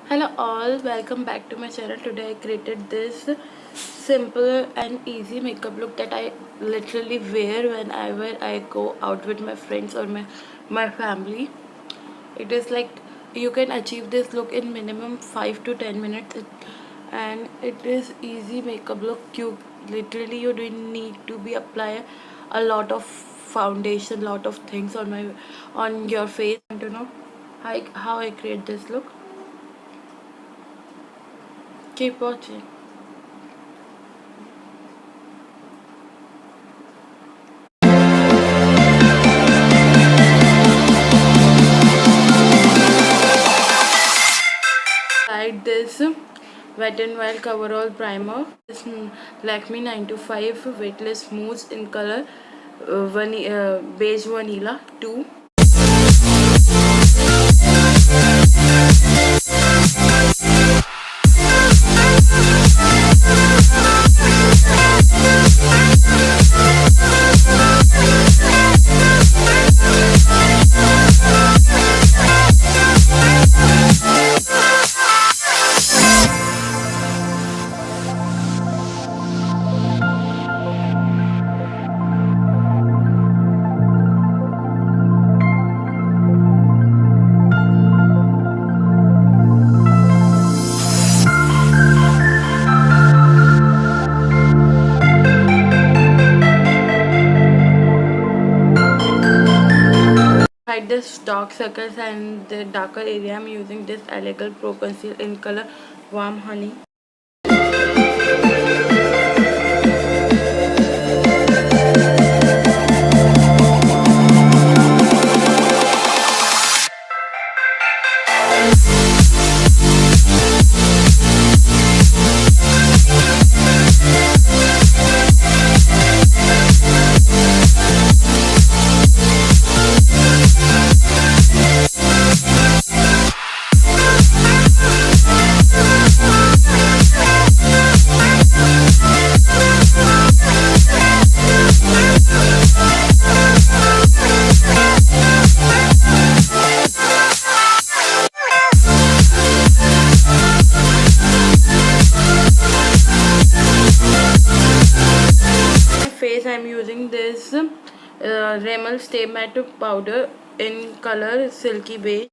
Hello all, welcome back to my channel. Today I created this simple and easy makeup look that I literally wear whenever I go out with my friends or my family. It is like you can achieve this look in minimum 5 to 10 minutes, and it is easy makeup look. You don't need to be apply a lot of foundation, lot of things on your face. Want to know how I create this look? Keep watching. Applied this Wet n Wild coverall primer. This Lakme 925 weightless mousse in color beige vanilla 2. Hide this dark circles and the darker area, I'm using this elegant pro conceal in color warm honey. Face, I'm using this Rimmel Stay matte powder in color silky beige.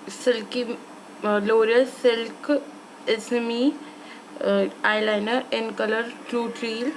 silky L'Oreal Silk is Me eyeliner in color True Teal.